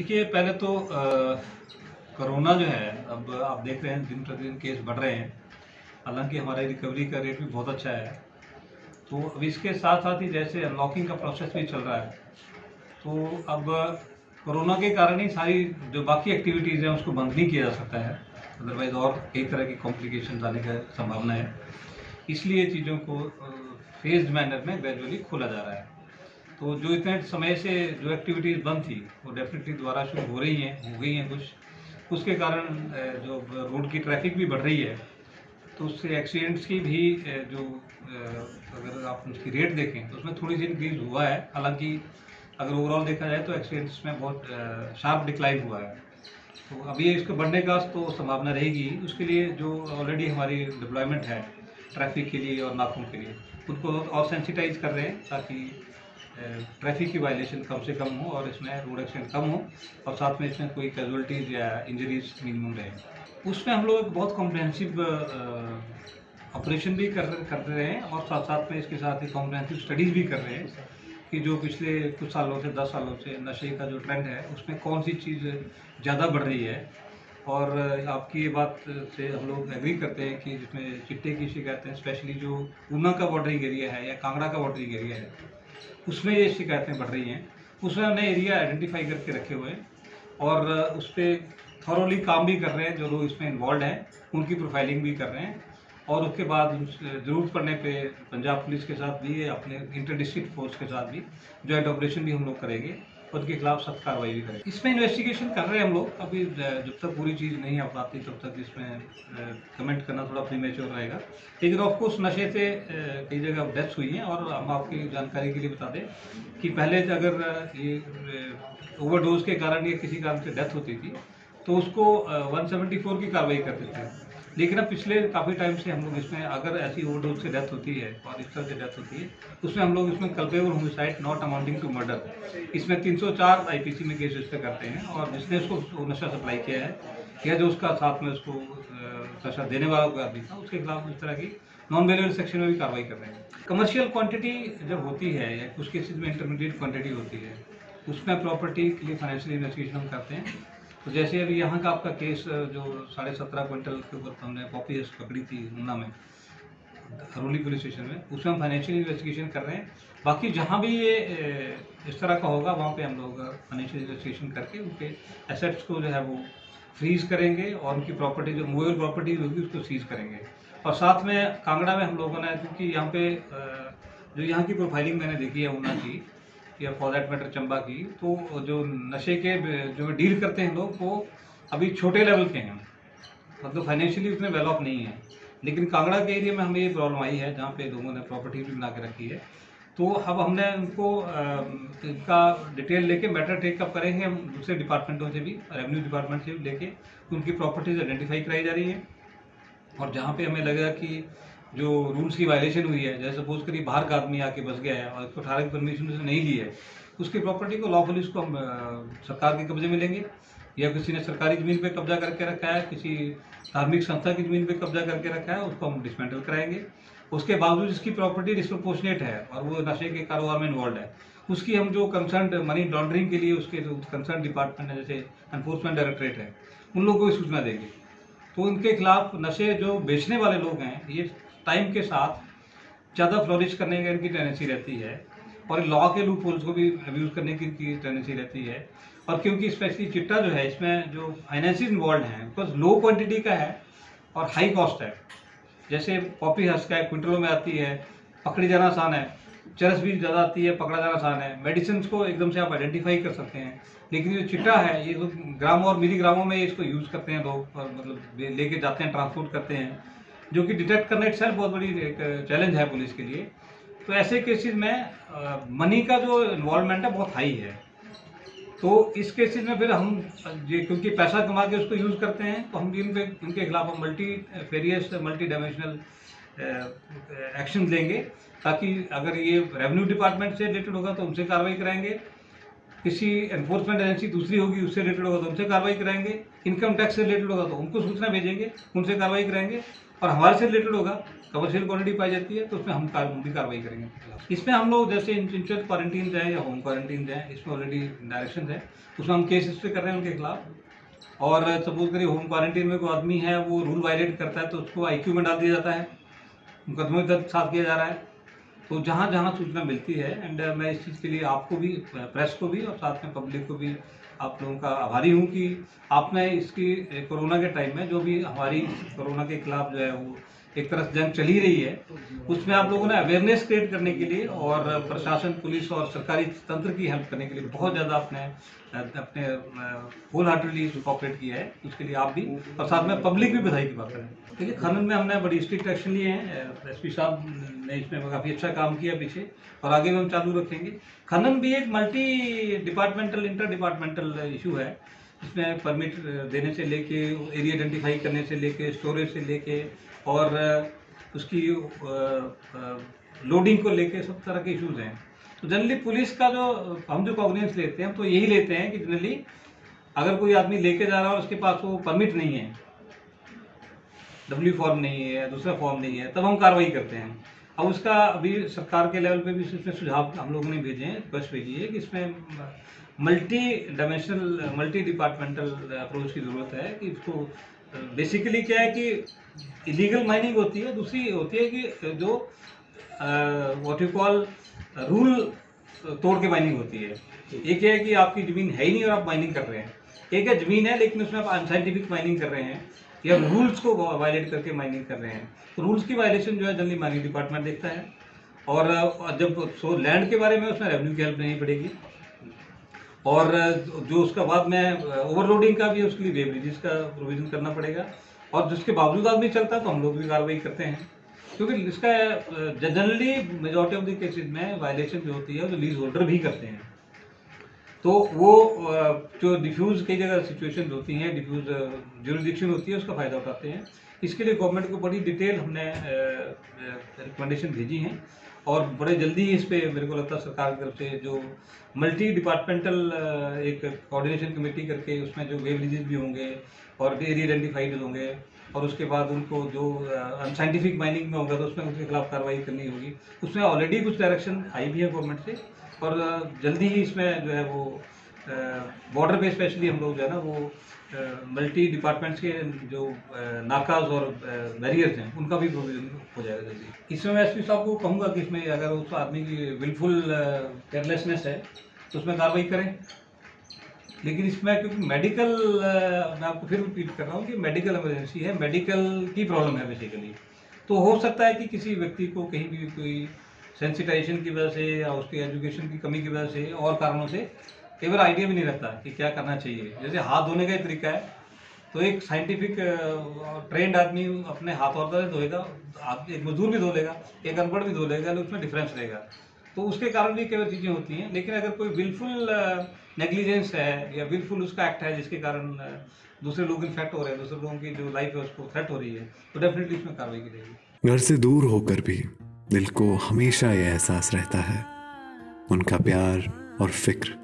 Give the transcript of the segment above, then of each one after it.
देखिए, पहले तो कोरोना जो है, अब आप देख रहे हैं दिन प्रतिदिन केस बढ़ रहे हैं। हालांकि हमारी रिकवरी का रेट भी बहुत अच्छा है। तो अब इसके साथ साथ ही जैसे अनलॉकिंग का प्रोसेस भी चल रहा है, तो अब कोरोना के कारण ही सारी जो बाकी एक्टिविटीज़ हैं उसको बंद नहीं किया जा सकता है। अदरवाइज और कई तरह की कॉम्प्लिकेशन आने का संभावना है। इसलिए चीज़ों को फेज्ड मैनर में ग्रेजुअली खोला जा रहा है। तो जो इतने समय से जो एक्टिविटीज़ बंद थी वो डेफिनेटली दोबारा शुरू हो रही हैं, हो गई हैं कुछ। उसके कारण जो रोड की ट्रैफिक भी बढ़ रही है, तो उससे एक्सीडेंट्स की भी अगर आप उसकी रेट देखें तो उसमें थोड़ी सी इंक्रीज हुआ है। हालांकि अगर ओवरऑल देखा जाए तो एक्सीडेंट्स में बहुत शार्प डिक्लाइन हुआ है। तो अभी इसके बढ़ने का तो संभावना रहेगी। उसके लिए जो ऑलरेडी हमारी डिप्लॉयमेंट है ट्रैफिक के लिए और नाकों के लिए, उनको और सेंसिटाइज कर रहे हैं ताकि ट्रैफिक की वायलेशन कम से कम हो और इसमें रोड एक्सीडेंट कम हो और साथ में इसमें कोई कैजुअलिटीज़ या इंजरीज मिनिमम रहे। उसमें हम लोग बहुत कॉम्प्रहेंसिव ऑपरेशन भी कर रहे हैं और साथ साथ में इसके साथ ही कॉम्प्रहेंसिव स्टडीज़ भी कर रहे हैं कि जो पिछले कुछ सालों से 10 सालों से नशे का जो ट्रेंड है उसमें कौन सी चीज़ ज़्यादा बढ़ रही है। और आपकी ये बात से हम लोग एग्री करते हैं कि जिसमें चिट्टे की शिकायतें, स्पेशली जो ऊना का बॉर्डरिंग एरिया है या कांगड़ा का बॉर्डरिंग एरिया है, उसमें ये शिकायतें बढ़ रही हैं। उसमें हमने एरिया आइडेंटिफाई करके रखे हुए हैं और उस पर थॉरोली काम भी कर रहे हैं। जो लोग इसमें इन्वॉल्व हैं उनकी प्रोफाइलिंग भी कर रहे हैं और उसके बाद ज़रूरत पड़ने पे पंजाब पुलिस के साथ भी, अपने इंटर डिस्ट्रिक्ट फोर्स के साथ भी जॉइंट ऑपरेशन भी हम लोग करेंगे और उनके खिलाफ सख्त कार्रवाई भी करेंगे। इसमें इन्वेस्टिगेशन कर रहे हैं हम लोग। अभी जब तक पूरी चीज़ नहीं आ पाती तब तक इसमें कमेंट करना थोड़ा प्रीमेच्योर रहेगा। लेकिन ऑफकोर्स नशे से कई जगह डेथ्स हुई हैं और हम आपकी जानकारी के लिए बता दें कि पहले अगर ये ओवरडोज के कारण या किसी कारण से डेथ होती थी तो उसको 174 की कार्रवाई करते थे। लेकिन अब पिछले काफ़ी टाइम से हम लोग इसमें अगर ऐसी ओवरडोज से डेथ होती है और इस तरह से डेथ होती है उसमें हम लोग इसमें culpable homicide not amounting to murder, इसमें 304 आईपीसी में केस रजिस्टर करते हैं और जिसने उसको नशा सप्लाई किया है या जो उसका साथ में उसको नशा देने वाला कोई आदमी था उसके खिलाफ इस तरह की नॉन वेरिएबल सेक्शन में भी कार्रवाई कर रहे हैं। कमर्शियल क्वांटिटी जब होती है या कुछ केसेज में इंटरमीडिएट क्वांटिटी होती है उसमें प्रॉपर्टी के लिए फाइनेंशियल इन्वेस्टिगेशन हम करते हैं। तो जैसे अभी यहाँ का आपका केस जो 17.5 क्विंटल के ऊपर हमने पॉपी हर्स्ट पकड़ी थी ऊना में, हरोली पुलिस स्टेशन में, उसमें हम फाइनेंशियल इन्वेस्टिगेशन कर रहे हैं। बाकी जहाँ भी ये इस तरह का होगा वहाँ पे हम लोग फाइनेंशियल इन्वेस्टिगेशन करके उनके एसेट्स को जो है वो फ्रीज करेंगे और उनकी प्रॉपर्टी जो मूवेबल प्रॉपर्टी होगी उसको सीज करेंगे। और साथ में कांगड़ा में हम लोगों ने, क्योंकि यहाँ पे जो यहाँ की प्रोफाइलिंग मैंने देखी है ऊना की या फॉर दैट मैटर चंबा की, तो जो नशे के जो डील करते हैं लोग वो अभी छोटे लेवल के हैं, मतलब फाइनेंशियली उतने वेल ऑफ नहीं है। लेकिन कांगड़ा के एरिया में हमें ये प्रॉब्लम आई है जहाँ पे लोगों ने प्रॉपर्टी भी बना के रखी है। तो अब हमने उनको इनका डिटेल लेके मैटर टेकअप करेंगे हम दूसरे डिपार्टमेंटों से भी, रेवेन्यू डिपार्टमेंट से भी लेके उनकी प्रॉपर्टीज आइडेंटिफाई कराई जा रही है। और जहाँ पे हमें लगेगा कि जो रूल्स की वायलेशन हुई है, जैसे सपोज करिए बाहर का आदमी आके बस गया है और उसको 18 की परमिशन उसने नहीं ली है, उसकी प्रॉपर्टी को लॉफुली उसको हम सरकार के कब्जे में लेंगे या किसी ने सरकारी ज़मीन पे कब्जा करके रखा है, किसी धार्मिक संस्था की ज़मीन पे कब्जा करके रखा है, उसको हम डिसमेंटल कराएंगे। उसके बावजूद इसकी प्रॉपर्टी डिस्प्रोपोर्शनेट है और वो नशे के कारोबार में इन्वॉल्व है, उसकी हम जो कंसर्न मनी लॉन्ड्रिंग के लिए उसके जो कंसर्न डिपार्टमेंट है जैसे एनफोर्समेंट डायरेक्टरेट है, उन लोगों को भी सूचना देंगे। तो उनके खिलाफ नशे जो बेचने वाले लोग हैं ये टाइम के साथ ज़्यादा फ्लोरिश करने की इनकी टेंडेंसी रहती है और लॉ के लूप होल्स को भी अब्यूज़ करने की इनकी टेंडेंसी रहती है। और क्योंकि स्पेशली चिट्टा जो है इसमें जो फाइनेंसिस इन्वॉल्व हैं बिकॉज लो क्वांटिटी का है और हाई कॉस्ट है। जैसे पॉपी हर्स्ट का है, क्विंटलों में आती है, पकड़ी जाना आसान है, चरस भी ज़्यादा आती है, पकड़ा जाना आसान है, मेडिसिन को एकदम से आप आइडेंटिफाई कर सकते हैं। लेकिन जो चिट्टा है ये तो ग्रामों और मिलीग्रामों में इसको यूज़ करते हैं लोग और मतलब लेके जाते हैं, ट्रांसपोर्ट करते हैं, जो कि डिटेक्ट करना इटसेल्फ बहुत बड़ी एक चैलेंज है पुलिस के लिए। तो ऐसे केसेस में मनी का जो इन्वॉल्वमेंट है बहुत हाई है। तो इस केसेस में फिर हम क्योंकि पैसा कमा के उसको यूज़ करते हैं तो हम इनके खिलाफ हम मल्टी डायमेंशनल एक्शन लेंगे ताकि अगर ये रेवेन्यू डिपार्टमेंट से रिलेटेड होगा तो उनसे कार्रवाई कराएंगे, किसी एनफोर्समेंट एजेंसी दूसरी होगी उससे रिलेटेड होगा तो उनसे कार्रवाई कराएंगे, इनकम टैक्स से रिलेटेड होगा तो उनको सूचना भेजेंगे, उनसे कार्रवाई कराएंगे, और हमारे से रिलेटेड होगा कमर्शियल क्वांटिटी पाई जाती है तो उसमें हम भी कार्रवाई करेंगे। इसमें हम लोग जैसे इंस्टीट्यूशनल क्वारंटीन है या होम क्वारंटीन है, इसमें ऑलरेडी डायरेक्शन है, उसमें हम केस रजिस्टर कर रहे हैं उनके खिलाफ। और सपोज करिए होम क्वारंटीन में कोई आदमी है वो रूल वायलेट करता है तो उसको IQ में डाल दिया जाता है, मुकदमे दर्ज साथ किया जा रहा है। तो जहाँ जहाँ सूचना मिलती है, एंड मैं इस चीज़ के लिए आपको भी, प्रेस को भी और साथ में पब्लिक को भी आप लोगों का आभारी हूँ कि आपने इसकी कोरोना के टाइम में जो भी हमारी कोरोना के खिलाफ जो है वो एक तरह से जंग चली रही है, उसमें आप लोगों ने अवेयरनेस क्रिएट करने के लिए और प्रशासन, पुलिस और सरकारी तंत्र की हेल्प करने के लिए बहुत ज़्यादा अपने होल हार्टेडली कोऑपरेट किया है। उसके लिए आप भी और साथ में पब्लिक भी बधाई की बात है। देखिए, खनन में हमने बड़ी स्ट्रिक्ट एक्शन लिए हैं। SP साहब ने इसमें काफ़ी अच्छा काम किया पीछे, और आगे भी हम चालू रखेंगे। खनन भी एक multi departmental, inter departmental issue है। इसमें परमिट देने से लेके, एरिया आइडेंटिफाई करने से लेके, स्टोरेज से लेके और उसकी लोडिंग को लेके सब तरह के इश्यूज हैं। तो जनरली पुलिस का हम जो कॉग्निजेंस लेते हैं तो यही लेते हैं कि जनरली अगर कोई आदमी लेके जा रहा है और उसके पास वो परमिट नहीं है, W फॉर्म नहीं है, दूसरा फॉर्म नहीं है, तब हम कार्रवाई करते हैं। अब उसका अभी सरकार के लेवल पे भी इसमें सुझाव हम लोगों ने भेजे हैं, रिक्वेस्ट भेजी है कि इसमें multi dimensional, multi departmental approach की ज़रूरत है। कि इसको बेसिकली क्या है कि इलीगल माइनिंग होती है, दूसरी होती है कि जो व्हाट यू कॉल रूल तोड़ के माइनिंग होती है। एक है कि आपकी ज़मीन है ही नहीं और आप माइनिंग कर रहे हैं, एक है ज़मीन है लेकिन उसमें आप अनसाइंटिफिक माइनिंग कर रहे हैं या रूल्स को वायलेट करके माइनिंग कर रहे हैं। तो रूल्स की वायलेशन जो है जनरली माइनिंग डिपार्टमेंट देखता है। और जब लैंड के बारे में उसमें रेवेन्यू की हेल्प नहीं पड़ेगी। और जो उसका बाद में ओवरलोडिंग का भी उसके लिए वेब्रिजेस का प्रोविजन करना पड़ेगा, और जिसके बावजूद आदमी चलता है तो हम लोग भी कार्रवाई करते हैं। क्योंकि इसका generally majority of the cases में वायलेशन जो होती है वो लीज होल्डर भी करते हैं। तो वो जो डिफ्यूज़ कई जगह सिचुएशन होती हैं, डिफ्यूज़ ज्यूरिडिक्शन होती है, उसका फ़ायदा उठाते हैं। इसके लिए गवर्नमेंट को बड़ी डिटेल हमने रिकमेंडेशन भेजी हैं, और बड़े जल्दी ही इस पर मेरे को लगता है सरकार की तरफ से जो मल्टी डिपार्टमेंटल एक कोऑर्डिनेशन कमेटी करके उसमें जो वेब रिलीज भी होंगे और एरिया आइडेंटिफाइड होंगे, और उसके बाद उनको जो अनसाइंटिफिक माइनिंग में होगा तो उसमें उनके खिलाफ कार्रवाई करनी होगी। उसमें ऑलरेडी कुछ डायरेक्शन आई भी है गवर्नमेंट से, और जल्दी ही इसमें जो है वो बॉर्डर पे स्पेशली हम लोग जो है ना वो मल्टी डिपार्टमेंट्स के जो नाकाज और बैरियर्स हैं उनका भी प्रोविजन हो जाएगा जल्दी। इसमें मैं SP साहब को कहूँगा कि इसमें अगर उस आदमी की विलफुल केयरलेसनेस है तो उसमें कार्रवाई करें। लेकिन इसमें क्योंकि मेडिकल, मैं आपको फिर रिपीट कर रहा हूँ कि मेडिकल इमरजेंसी है, मेडिकल की प्रॉब्लम है बेसिकली, तो हो सकता है कि किसी व्यक्ति को कहीं भी कोई सेंसिटाइजेशन की वजह से या उसकी एजुकेशन की कमी की वजह से और कारणों से कई बार आइडिया भी नहीं रहता कि क्या करना चाहिए। जैसे हाथ धोने का ही तरीका है, तो एक साइंटिफिक ट्रेंड आदमी अपने हाथ और तरह धोएगा, एक मजदूर भी धो लेगा, एक अनपढ़ भी धो लेगा, लेकिन उसमें डिफरेंस रहेगा। तो उसके कारण भी कई चीज़ें होती हैं। लेकिन अगर कोई विलफुल नेग्लिजेंस है या विलफुल उसका एक्ट है जिसके कारण दूसरे लोग इन्फेक्ट हो रहे हैं, दूसरे लोगों की जो लाइफ है उसको थ्रेट हो रही है, तो डेफिनेटली इसमें कार्रवाई की जाएगी। घर से दूर होकर भी दिल को हमेशा यह एहसास रहता है, उनका प्यार और फिक्र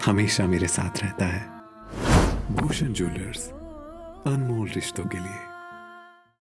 हमेशा मेरे साथ रहता है। भूषण ज्वेलर्स, अनमोल रिश्तों के लिए।